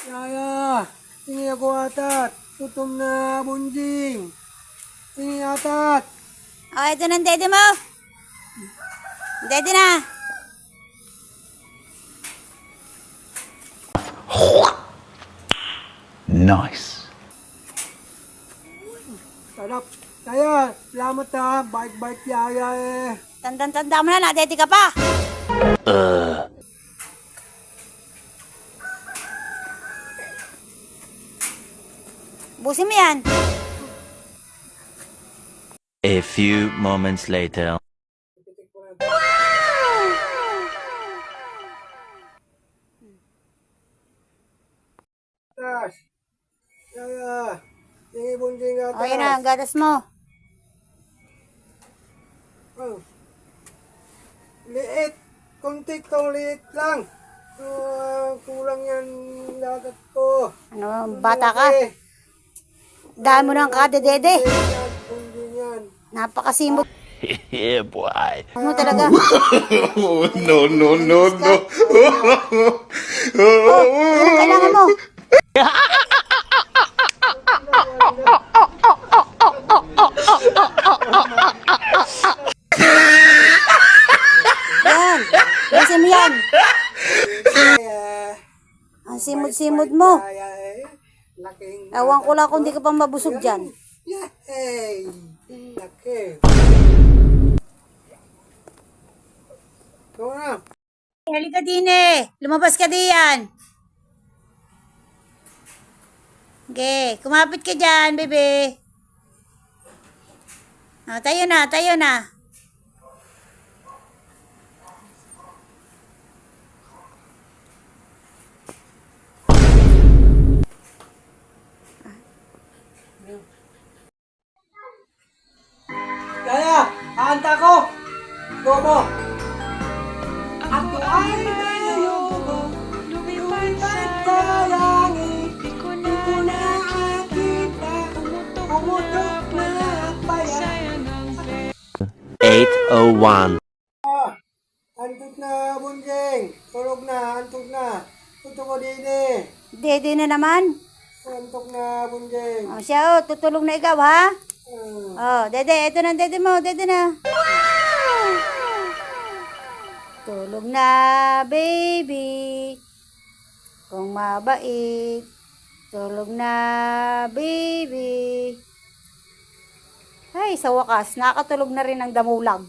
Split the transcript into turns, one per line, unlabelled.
Yaya, ini ako atat. Tutom na bunjing. Ini atat.
Oh, ito na ang dede mo. Dede na.
Nice.
Sarap. Yaya, salamat ha. Bait-bait yaya eh.
Tandang-tanda mo na, dede ka pa. Busin mo yan.
A few moments later.
Tas. Yaya, ini bunjing atas.
O, yan na, gatas mo.
Oh. Liit. Kunti to, liit lang. Kulang yan dagat ko.
Ano, bata ka? Dahil mo ng kada, dede.
Bunjing yan.
Napakasimot
Yeah, boy.
mo talaga.
No, no, no, no.
Anong kailangan mo? Yan. Busin mo yan. Ang simod-simod mo.
Yaya eh. Laking.
Ewan ko lang kung di ka pa mabusog dyan.
Yay! Laki. Ito na.
Halika din eh. Lumabas ka diyan. Okay, kumapit ka dyan, bebe. Oh, tayo na, tayo na.
Yaya, aanta ko. Go mo. Ako ay nayoko. Lumipad sa langit. Di ko nakikita. Pumutok na bayan.
8:01.
Antok na, bunjing. Tulog na, antok na. Tutok ko din eh.
Dede na naman.
Antok na, bunjing.
Oh, siya, tutulog na ikaw, ha? Oh, dede, ito na, dede mo, dede na. Tulog na, baby. Kung mabait. Tulog na, baby. Ay, sa wakas, nakatulog na rin ang damulag.